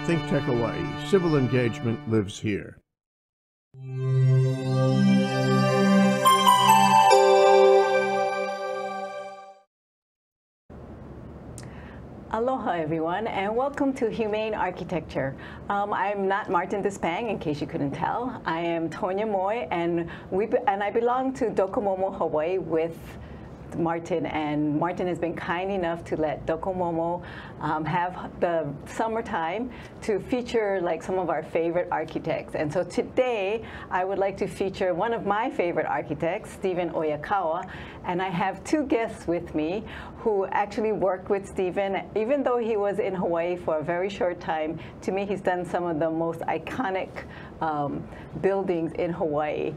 ThinkTech Hawaii. Civil engagement lives here. Aloha everyone, and welcome to Humane Architecture. I'm not Martin Despang, in case you couldn't tell. I am Tonya Moy, and I belong to Docomomo Hawaii with Martin, and Martin has been kind enough to let Docomomo have the summertime to feature like some of our favorite architects. And so today I would like to feature one of my favorite architects, Stephen Oyakawa, and I have two guests with me who actually worked with Stephen. Even though he was in Hawaii for a very short time, to me he's done some of the most iconic buildings in Hawaii.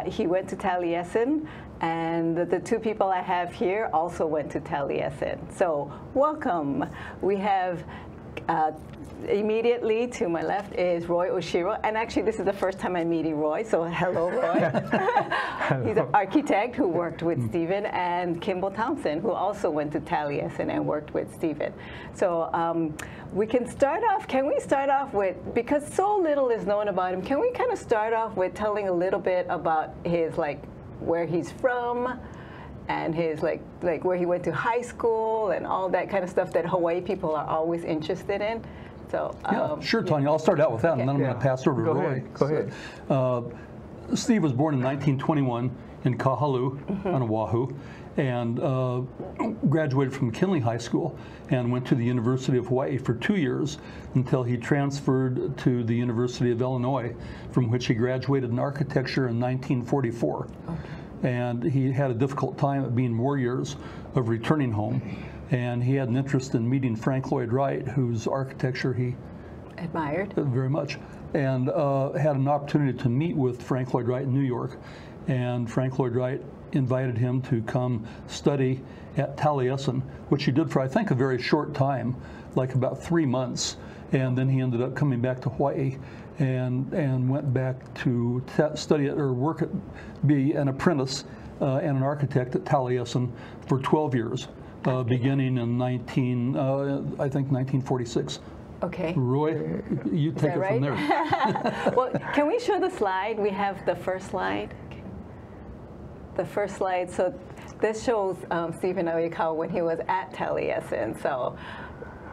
He went to Taliesin, and the two people I have here also went to Taliesin. So welcome. We have immediately to my left is Roy Oshiro, and actually this is the first time I'm meeting Roy, so hello Roy. Hello. He's an architect who worked with Stephen, and Kimball Thompson, who also went to Taliesin and worked with Stephen. So we can start off, can we start off with, because so little is known about him, can we kind of start off with telling a little bit about his, like, where he's from, and his like where he went to high school and all that kind of stuff that Hawaii people are always interested in. So yeah, sure, Tanya. I'll start out with that, and then I'm going to pass over to Roy. Go ahead. Steve was born in 1921 in Kahalu on Oahu, and graduated from McKinley High School and went to the University of Hawaii for 2 years until he transferred to the University of Illinois, from which he graduated in architecture in 1944. Okay. And he had a difficult time at being more years of returning home. And he had an interest in meeting Frank Lloyd Wright, whose architecture he admired very much, and had an opportunity to meet with Frank Lloyd Wright in New York. And Frank Lloyd Wright invited him to come study at Taliesin, which he did for, I think, a very short time, like about 3 months. And then he ended up coming back to Hawaii and went back to study or work at, be an apprentice and an architect at Taliesin for 12 years, beginning in I think 1946. Okay. Roy, you take it from there. Well, can we show the slide? We have the first slide. The first slide. So this shows Stephen Oyakawa when he was at Taliesin. So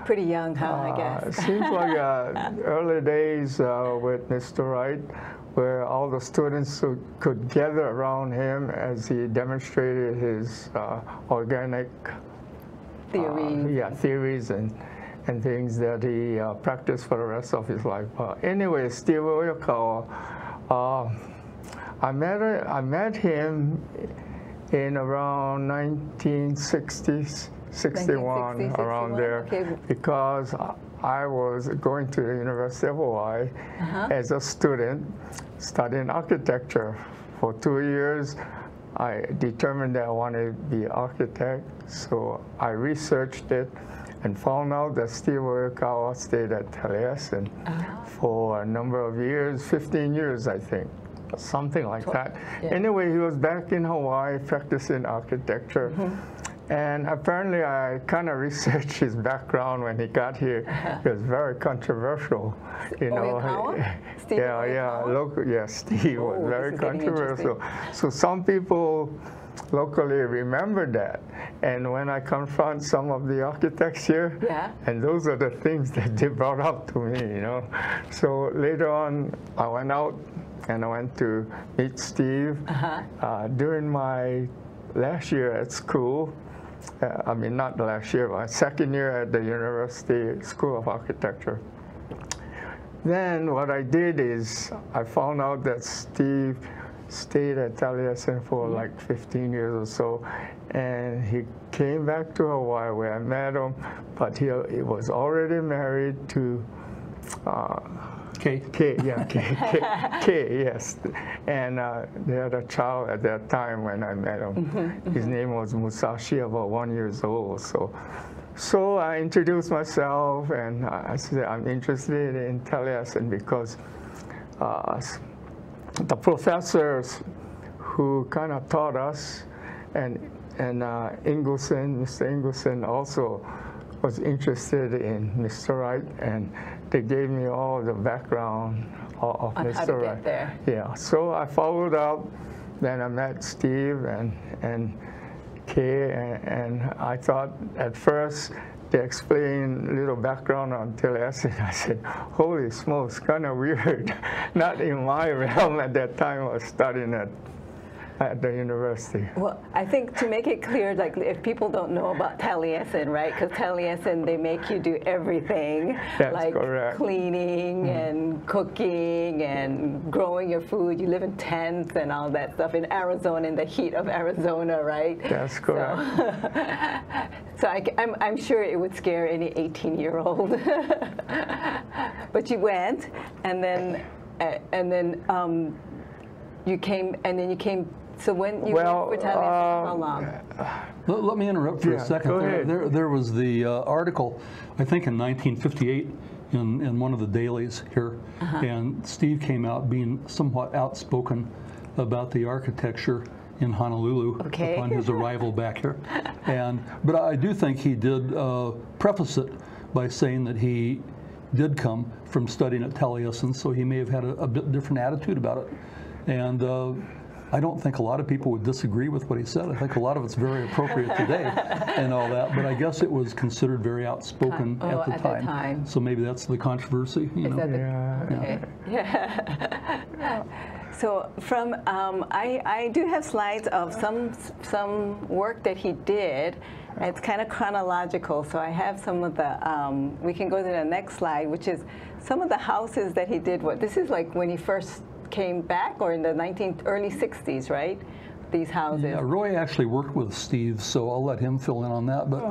pretty young, huh, I guess. It seems like early days with Mr. Wright, where all the students could gather around him as he demonstrated his organic theories and things that he practiced for the rest of his life. Anyway, Steve Oyakawa, I met him in around 1960s. 61, around there, okay. Because I was going to the University of Hawaii as a student studying architecture. For 2 years, I determined that I wanted to be an architect, so I researched it and found out that Steve Oyakawa stayed at Taliesin for a number of years, 15 years, I think, something like that. Yeah. Anyway, he was back in Hawaii practicing architecture. And apparently I kind of researched his background when he got here. It was very controversial, you know. Steve Oyakawa? Steve was very controversial. So some people locally remember that. And when I confront some of the architects here, and those are the things that they brought up to me, you know. So later on, I went out and I went to meet Steve. During my last year at school, I mean, not the last year, but second year at the University School of Architecture. Then what I did is I found out that Steve stayed at Taliesin for like 15 years or so, and he came back to Hawaii where I met him, but he was already married to Kay, yes. And they had a child at that time when I met him. His name was Musashi, about 1 year old. So I introduced myself, and I said I'm interested in Taliesin because the professors who kind of taught us, and Mr. Ingleson also was interested in Mr. Wright, and they gave me all the background of On Mr. how to Wright. get there. Yeah, so I followed up. Then I met Steve and Kay, and I thought at first they explained a little background on Taliesin. I said, holy smokes, kind of weird. Not in my realm at that time. I was studying at the university. Well, I think to make it clear, like if people don't know about Taliesin, right? Because Taliesin, they make you do everything, That's like correct. cleaning and cooking and growing your food. You live in tents and all that stuff in Arizona, in the heat of Arizona, right? That's correct. So I'm sure it would scare any 18-year-old. But you went, and then you came. So when you went for Taliesin, how long? Let me interrupt for Yeah, a second. go ahead. There was the article, I think in 1958, in one of the dailies here, and Steve came out being somewhat outspoken about the architecture in Honolulu upon his arrival back here. But I do think he did preface it by saying that he did come from studying at Taliesin, so he may have had a bit different attitude about it. And I don't think a lot of people would disagree with what he said. I think a lot of it's very appropriate today and all that, but I guess it was considered very outspoken at the time. So maybe that's the controversy, you know? Okay. Yeah. So from, I do have slides of some work that he did. It's kind of chronological, so I have some of the, we can go to the next slide, which is some of the houses that he did. This is like when he first came back, or in the early 60s, right? These houses. Yeah, Roy actually worked with Steve, so I'll let him fill in on that. But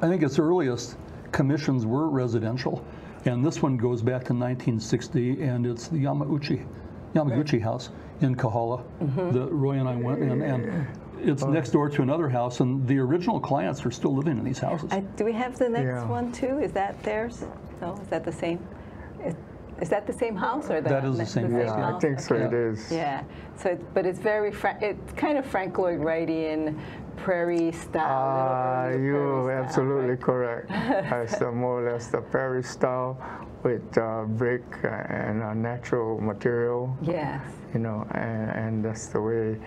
I think his earliest commissions were residential, and this one goes back to 1960, and it's the Yamaguchi house in Kahala that Roy and I went in, and it's next door to another house, and the original clients are still living in these houses. Do we have the next one too? Is that theirs? No, is that the same? Is that the same house, or that is the same house? Yeah, I think so. It is. Yeah. So, but it's very it's kind of Frank Lloyd Wrightian, prairie style. You're absolutely correct. It's more or less the prairie style with brick and natural material. Yes. You know, and that's the way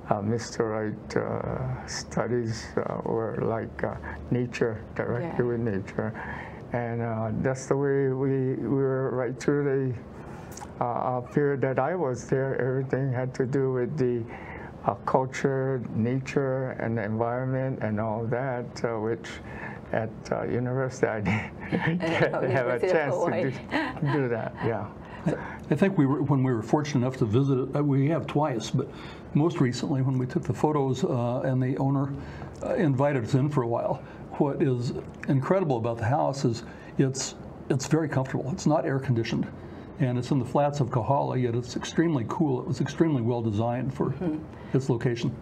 Mr. Wright studies were like nature, directly with nature. And that's the way we were right through the period that I was there. Everything had to do with the culture, nature, and the environment, and all that, which at university I didn't have a chance to do that. Yeah. I think when we were fortunate enough to visit it, we have twice, but most recently when we took the photos and the owner invited us in for a while. What is incredible about the house is it's very comfortable. It's not air conditioned, and it's in the flats of Kahala, yet it's extremely cool. It was extremely well designed for its location.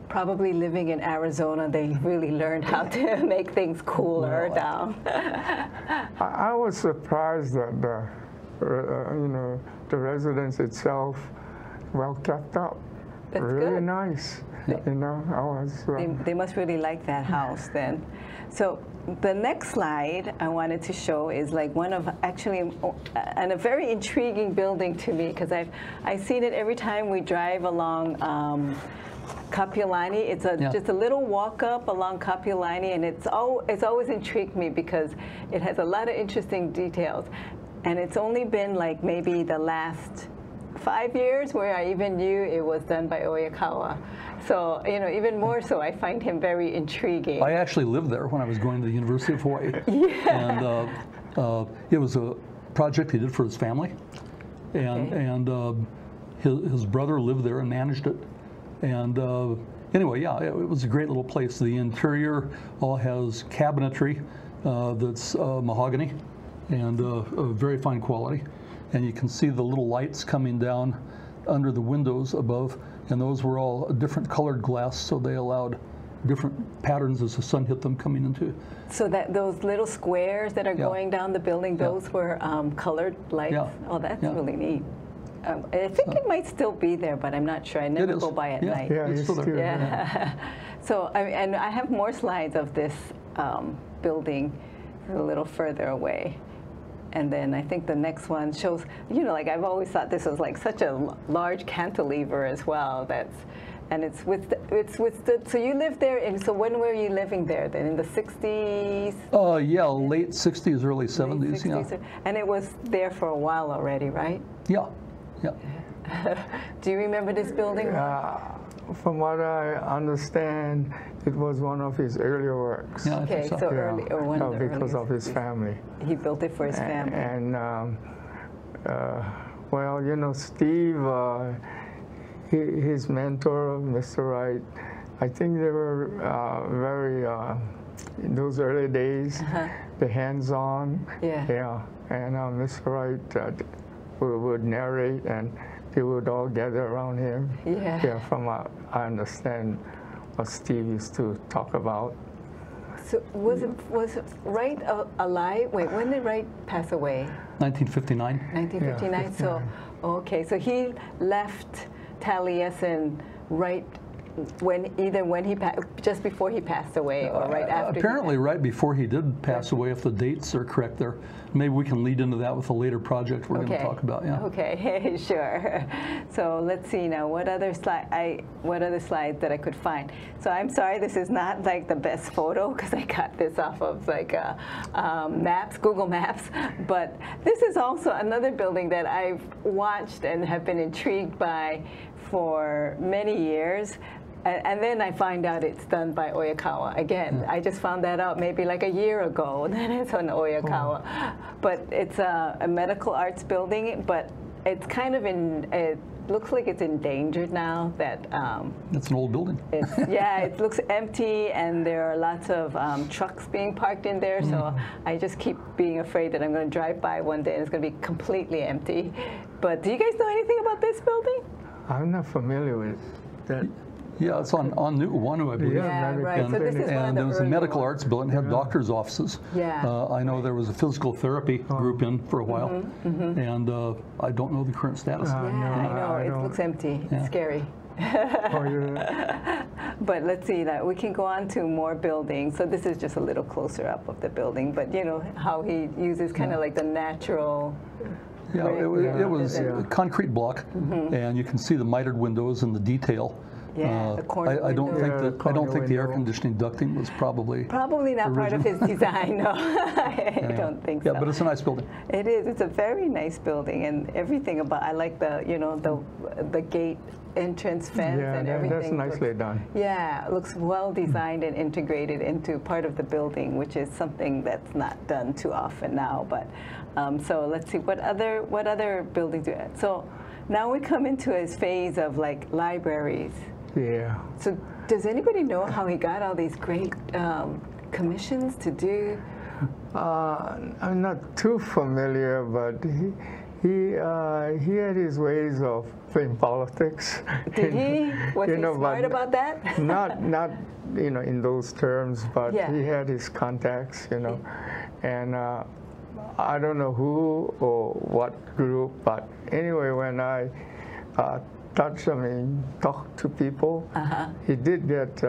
Probably living in Arizona, they really learned how to make things cooler down. I was surprised that the residence itself well kept up. That's really good. Nice. You know, I was. They must really like that house then. So the next slide I wanted to show is like one of actually and a very intriguing building to me, because I've seen it every time we drive along Kapiolani. It's just a little walk up along Kapiolani, and it's always intrigued me because it has a lot of interesting details, and it's only been like maybe the last 5 years where I even knew it was done by Oyakawa. So, you know, even more so, I find him very intriguing. I actually lived there when I was going to the University of Hawaii. And it was a project he did for his family. And his brother lived there and managed it. And anyway, yeah, it was a great little place. The interior all has cabinetry that's mahogany and very fine quality. And you can see the little lights coming down under the windows above, and those were all different colored glass, so they allowed different patterns as the sun hit them coming into. So that those little squares that are going down the building, those were colored lights? Yeah. Oh, that's really neat. I think it might still be there, but I'm not sure. I never go by at night. Yeah, it's still there. Yeah. So, and I have more slides of this building a little further away. And then I think the next one shows, you know, like I've always thought this was like such a large cantilever as well. And it's withstood. So you lived there, and so when were you living there then? In the 60s? Yeah, late 60s, early 70s, yeah. And it was there for a while already, right? Yeah, yeah. Do you remember this building? From what I understand, it was one of his earlier works. Yeah, I Okay, think so so. early, or one of the Because of earliest. his family. He built it for his family. And well, you know, Steve, his mentor, Mr. Wright, I think they were very, in those early days, the hands-on. Yeah. And Mr. Wright would narrate, and they would all gather around him. Yeah. From what I understand what Steve used to talk about. So was Wright alive? Wait, when did Wright pass away? 1959. 1959. Yeah, So, okay, so he left Taliesin right when just before he passed away, or right after. Apparently, right before he did pass away, if the dates are correct there. Maybe we can lead into that with a later project we're going to talk about. Yeah. Okay, sure. So let's see now. What other slides that I could find? So I'm sorry, this is not like the best photo because I got this off of like Maps, Google Maps. But this is also another building that I've watched and have been intrigued by for many years. And then I find out it's done by Oyakawa. Again, I just found that out maybe like a year ago that it's on Oyakawa. But it's a medical arts building, but it's kind of it looks like it's endangered now. It's an old building. It looks empty, and there are lots of trucks being parked in there. So I just keep being afraid that I'm going to drive by one day and it's going to be completely empty. But do you guys know anything about this building? I'm not familiar with that. Yeah, it's on Nu'uanu, I believe. Yeah, right. And, So this is one of and the there was a early medical ones. arts building, had doctor's offices. Yeah. I know there was a physical therapy group in for a while, and I don't know the current status. I know. I It don't- looks empty. It's scary. But let's see that we can go on to more buildings. So this is just a little closer up of the building, but you know how he uses kind of like the natural. Yeah, it was a concrete block, and you can see the mitered windows and the detail. Yeah, the corner I don't think window. that I don't think the air window. conditioning ducting was probably Not part of his design. No, I don't think so. Yeah, but it's a nice building. It is. It's a very nice building, and everything about. I like the the gate entrance fence and everything. That's nicely done. Yeah, it looks well designed and integrated into part of the building, which is something that's not done too often now. But so let's see what other buildings do. So now we come into his phase of like libraries. Yeah. So does anybody know how he got all these great commissions to do? I'm not too familiar, but he had his ways of playing politics. Did he? Was he smart but about that? not in those terms, but Yeah. he had his contacts, and I don't know who or what group, but anyway, when I talked to people, he did get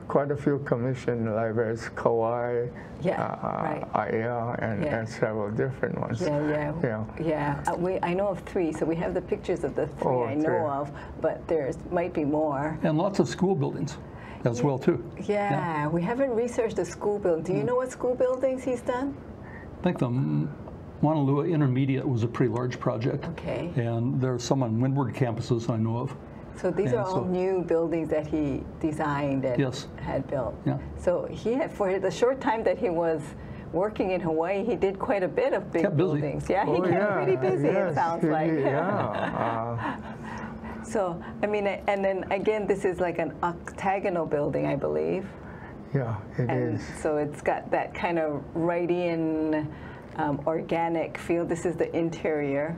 quite a few commission libraries, Kauai, Aya, and several different ones. I know of 3, so we have the pictures of the 3 I know of, but there might be more. And lots of school buildings as well, too. Yeah, we haven't researched the school building. Do you know what school buildings he's done? I think the Maunalua Intermediate was a pretty large project. Okay. And there's some on windward campuses I know of. So these are all new buildings that he designed and had built. Yeah. So he had, for the short time that he was working in Hawaii, he did quite a bit of big buildings. Yeah, he kept pretty busy, it sounds like. So, I mean, and then again, this is like an octagonal building, I believe. Yeah, it is. So it's got that kind of Wrightian organic feel. This is the interior.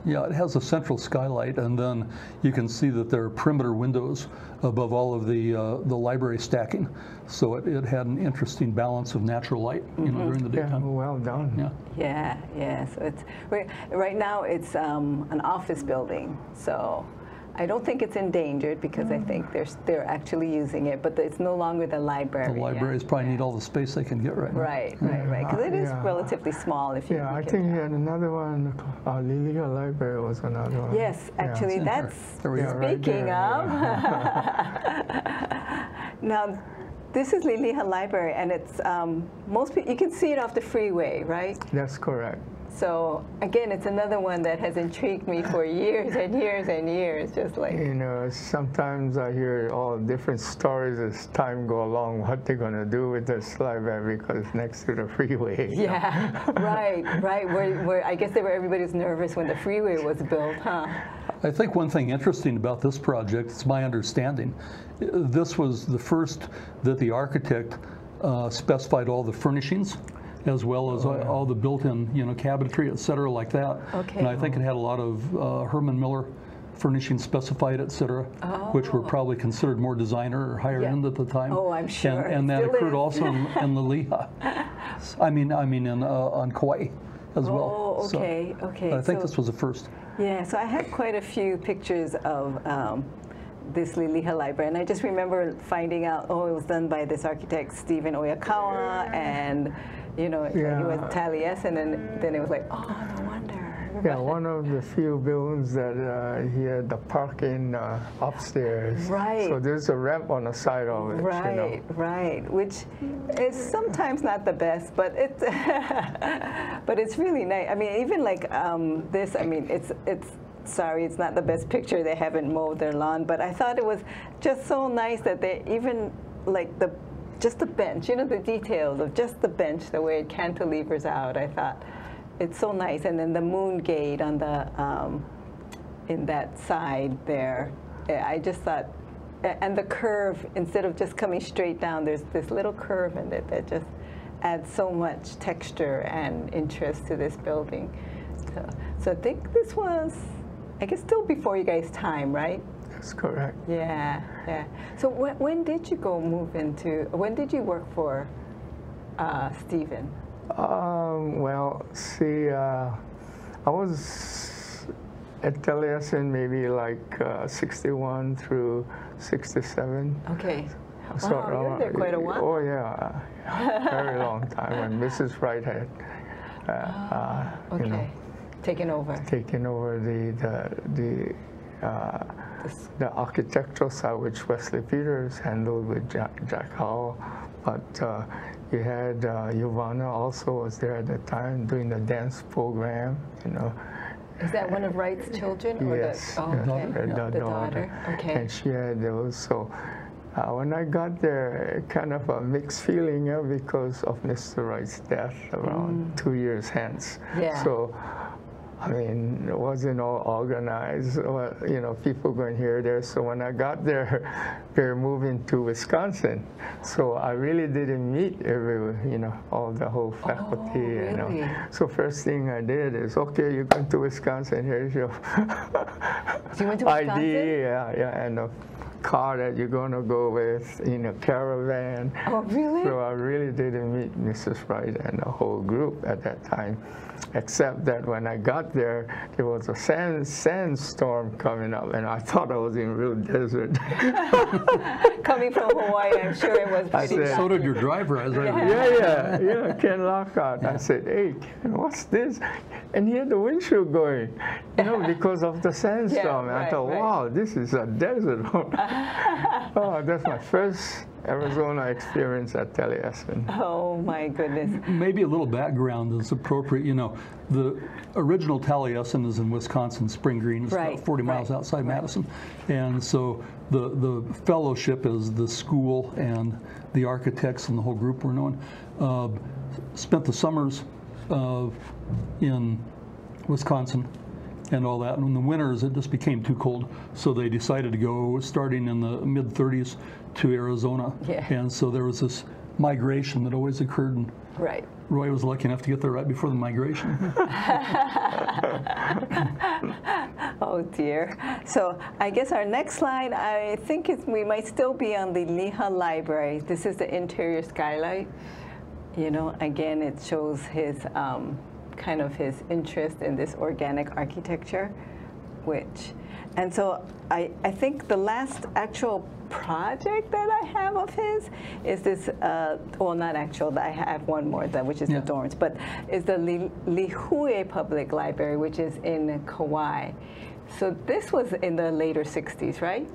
Yeah, it has a central skylight, and then you can see that there are perimeter windows above all of the library stacking. So it had an interesting balance of natural light, during the daytime. Yeah, well done. Yeah. So it's right now it's an office building. So I don't think it's endangered because I think they're actually using it, but it's no longer the library. The libraries probably need all the space they can get right now. Right, because it is relatively small. If you I think he had another one. Lilia Library was another one. Yes, actually, that's speaking of. Now, this is Lilia Library, and it's most people, you can see it off the freeway, right? That's correct. So again, it's another one that has intrigued me for years and years and years, just like. You know, sometimes I hear all different stories as time go along, what they're going to do with this library because it's next to the freeway. Yeah, right. Where I guess everybody was nervous when the freeway was built, huh? I think one thing interesting about this project, it's my understanding, this was the first that the architect specified all the furnishings, as well as all the built-in, cabinetry, et cetera, like that. Okay. And I think it had a lot of Herman Miller furnishings specified, et cetera, which were probably considered more designer or higher end at the time. Oh, I'm sure. And that Still occurred is. also in Lilia. I mean, on Kauai as well. Oh, okay, So okay. I think this was the first. Yeah, so I have quite a few pictures of this Lilia Library, and I just remember finding out, it was done by this architect, Stephen Oyakawa, and it was Taliesin, and then it was like, oh, no wonder. Yeah, one of the few buildings that he had the parking upstairs. Right. So there's a ramp on the side of it. Right, which is sometimes not the best, but it's but it's really nice. I mean, even like this. I mean, it's sorry, it's not the best picture. They haven't mowed their lawn, but I thought it was just so nice that they even like just the bench. The details of just the bench, the way it cantilevers out. I thought. It's so nice, and then the moon gate on the in that side there. I just thought, and the curve, instead of just coming straight down, there's this little curve in it that just adds so much texture and interest to this building. So I think this was, I guess, still before you guys' time, right? That's correct. Yeah. So when did you when did you work for Stephen? Well, see, I was at Taliesin maybe like 61 through 67. Okay. So, Wow, you were there quite a while. Oh, yeah. Very long time when Mrs. Wright had, taken over. Taken over the architectural side, which Wesley Peters handled with Jack Howell. But you had Giovanna also was there at the time doing the dance program, Is that one of Wright's children? Or yes, the daughter. daughter. Okay. And she had those. So when I got there, kind of a mixed feeling because of Mr. Wright's death around 2 years hence. Yeah. So, I mean, it wasn't all organized, people going here or there. So when I got there, they were moving to Wisconsin. So I really didn't meet all the whole faculty. Really? So first thing I did is, okay, you're going to Wisconsin, here's your So you went to Wisconsin? ID, and a car that you're going to go with in a caravan. Oh, really? So I really didn't meet Mrs. Wright and the whole group at that time, except that when I got there was a sandstorm coming up, and I thought I was in real desert. Coming from Hawaii, I'm sure it was pretty said- So did your driver, as I Yeah, Ken Lockhart. I said, hey, Ken, what's this? And he had the windshield going, because of the sandstorm. And I thought, wow, this is a desert. Oh, that's my first Arizona experience at Taliesin. Oh my goodness. Maybe a little background is appropriate. The original Taliesin is in Wisconsin, Spring Green. It's about 40 miles outside Madison. And so the fellowship is the school and the architects and the whole group were known. Spent the summers in Wisconsin and all that. And in the winters, it just became too cold. So they decided to go, starting in the mid-30s, to Arizona. Yeah. And so there was this migration that always occurred. And Right. Roy was lucky enough to get there right before the migration. Oh dear. So I guess our next slide, I think we might still be on the Lilia Library. This is the interior skylight. Again, it shows his kind of his interest in this organic architecture, And so I think the last actual project that I have of his is this, well, not actual, I have one more, which is the dorms, but is the Lihue Public Library, which is in Kauai. So this was in the later 60s, right?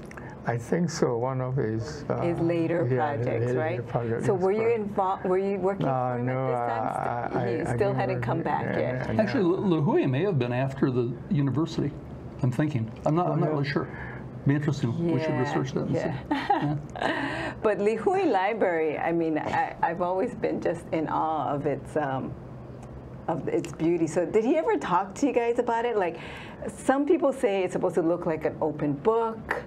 I think so. One of his later projects, right? So were you involved? Were you working for him no, at this time? You still hadn't come back yet. Actually, Lihue may have been after the university. I'm thinking. I'm not really sure. Be interesting. We should research that and see. Yeah. But Lihue Library, I mean, I've always been just in awe of its beauty. So did he ever talk to you guys about it? Like, some people say it's supposed to look like an open book.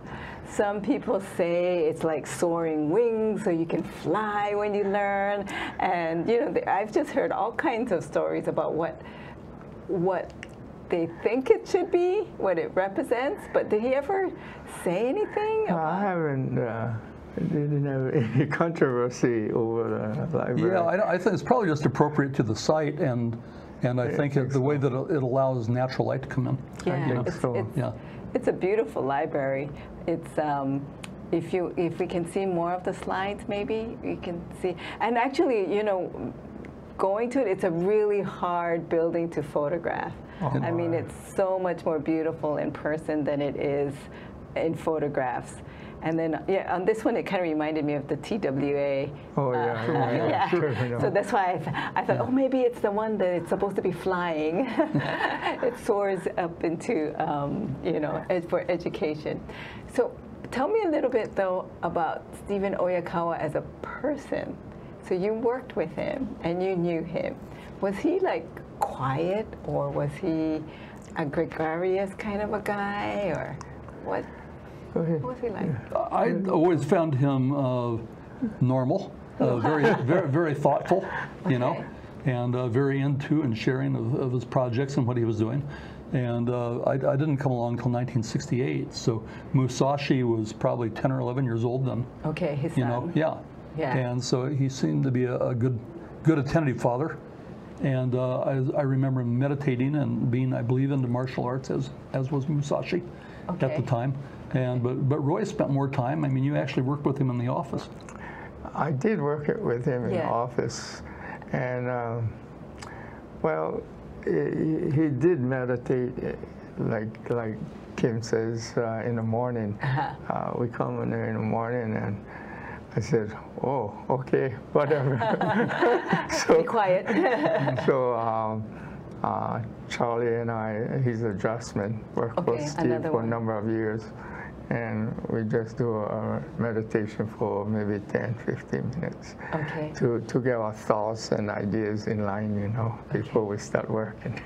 Some people say it's like soaring wings, so you can fly when you learn. And you know, I've just heard all kinds of stories about what they think it should be, what it represents. But did he ever say anything? I haven't. Didn't have any controversy over the library. Yeah, I think it's probably just appropriate to the site, and I think the way that it allows natural light to come in. Yeah, it's a beautiful library. It's if we can see more of the slides, maybe we can see. And actually, you know, going to it, it's a really hard building to photograph. I mean, it's so much more beautiful in person than it is in photographs. And then, yeah, on this one, it kind of reminded me of the TWA. Oh, yeah. Sure. So that's why I thought, oh, maybe it's the one that it's supposed to be flying. It soars up into, you know, for education. So tell me a little bit, though, about Stephen Oyakawa as a person. So you worked with him, and you knew him. Was he, like, quiet, or was he a gregarious kind of a guy, or what? What was he like? I always found him normal, very thoughtful, you know, and very into and sharing of his projects and what he was doing. And I didn't come along until 1968, so Musashi was probably 10 or 11 years old then. Okay, his son. You know, yeah. And so he seemed to be a good attentive father. And I remember him meditating and being, I believe, into martial arts as was Musashi at the time. And but Roy spent more time. I mean, you actually worked with him in the office. I did work with him in the office, and well, he did meditate, like Kim says, in the morning. We come in there in the morning, and I said, "Oh, okay, whatever." So, be quiet. So Charlie and I, he's adjustment, worked with Steve for a number of years. And we just do a meditation for maybe 10, 15 minutes to get our thoughts and ideas in line, you know, before we start working.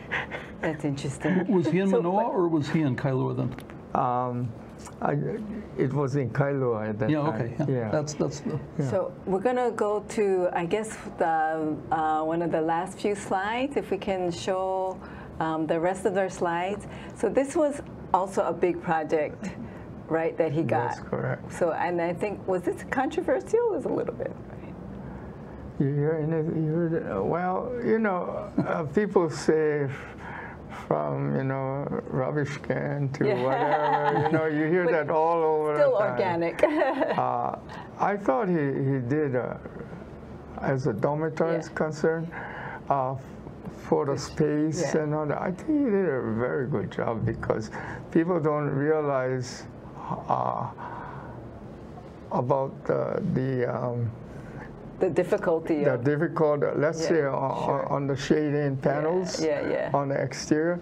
That's interesting. Was he in Manoa or was he in Kailua then? It was in Kailua at that time. Okay. Yeah. That's So we're going to go to, I guess, one of the last few slides, if we can show the rest of their slides. So this was also a big project, right, that he got. That's correct. So, and I think, was this controversial? It was a little bit, right? Well, you know, people say from, you know, rubbish can to whatever, you know, you hear that all over still the time. Organic. I thought he did, as a dormitory is concerned, for the space and all that. I think he did a very good job, because people don't realize about the difficulty. The difficult, let's say, on the shading panels on the exterior.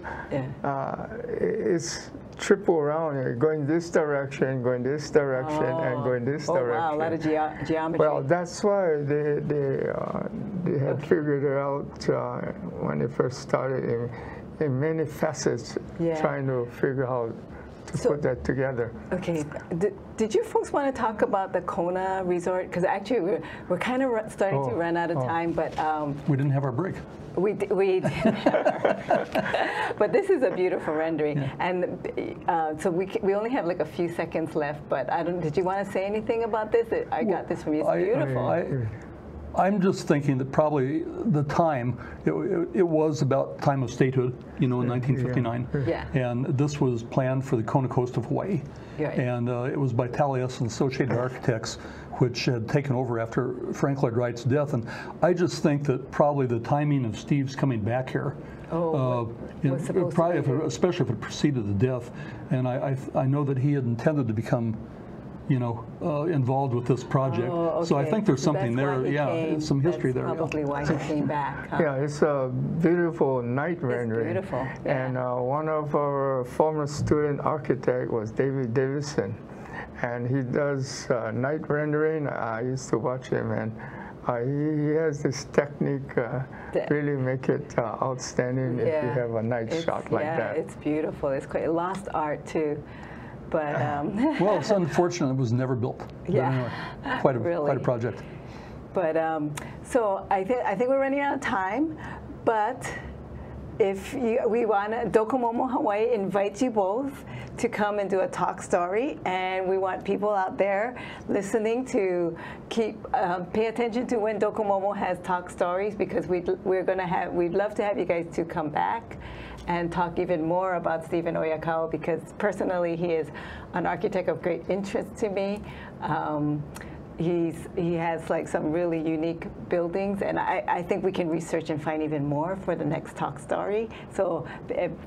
It's triple around. You're going this direction, going this direction, and going this direction. Wow, a lot of geometry. Well, that's why they had figured it out when they first started in many facets, trying to figure out to put that together. Okay, did you folks want to talk about the Kona Resort? Because actually we're kind of starting to run out of time, but we didn't have our break. We but this is a beautiful rendering, and so we only have like a few seconds left. But I don't. Did you want to say anything about this? I got this from you. It's beautiful. I'm just thinking that probably the time, it was about time of statehood, in 1959. Yeah. And this was planned for the Kona coast of Hawaii. Right. And it was by Taliesin Associated Architects, which had taken over after Frank Lloyd Wright's death. And I just think that probably the timing of Steve's coming back here, was supposed probably to be especially if it preceded the death. And I know that he had intended to become involved with this project. Oh, So I okay. think there's So something that's why there. he Yeah, came. some history That's there. Probably why he came back. Huh? Yeah, it's a beautiful night rendering. beautiful, yeah. And one of our former student architect was David Davidson, and he does night rendering. I used to watch him, and he has this technique really make it outstanding if you have a night shot like that. Yeah, it's beautiful. It's quite lost art too. But Well, it's unfortunate it was never built. But Yeah. anyway, quite a project. But so I think we're running out of time. But if we want, Docomomo Hawaii invites you both to come and do a talk story, and we want people out there listening to pay attention to when Docomomo has talk stories, because we'd love to have you guys to come back and talk even more about Stephen Oyakawa, because personally he is an architect of great interest to me. He has like some really unique buildings, and I think we can research and find even more for the next talk story. So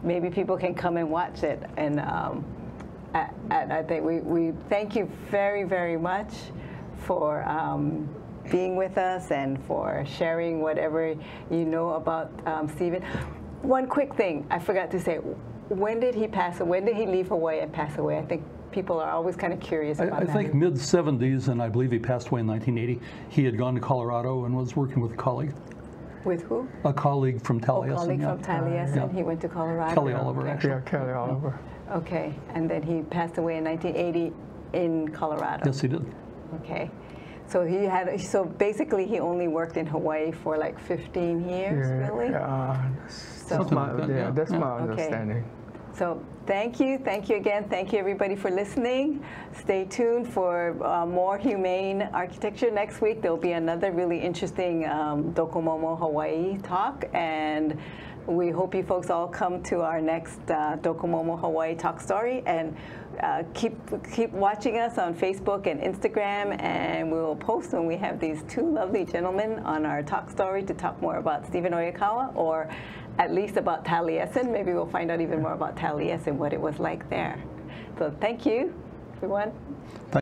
maybe people can come and watch it. And I think we thank you very, very much for being with us and for sharing whatever you know about Stephen. One quick thing I forgot to say: when did he pass? When did he leave Hawaii and pass away? I think people are always kind of curious about I that. think mid-70s, and I believe he passed away in 1980. He had gone to Colorado and was working with a colleague. With who? A colleague from Taliesin. A colleague yeah. from Taliesin. Yeah. He went to Colorado. Kelly Oliver, actually. Yeah, Kelly Oliver. Okay, and then he passed away in 1980 in Colorado. Yes, he did. Okay, so basically he only worked in Hawaii for like 15 years, really? Something like that, that's yeah. my understanding. So thank you again. Thank you everybody for listening. Stay tuned for more humane architecture. Next week there'll be another really interesting Docomomo Hawaii talk, and we hope you folks all come to our next Docomomo Hawaii talk story, and keep watching us on Facebook and Instagram, and we will post when we have these two lovely gentlemen on our talk story to talk more about Stephen Oyakawa, or at least about Taliesin. Maybe we'll find out even more about Taliesin, what it was like there. So thank you, everyone. Thank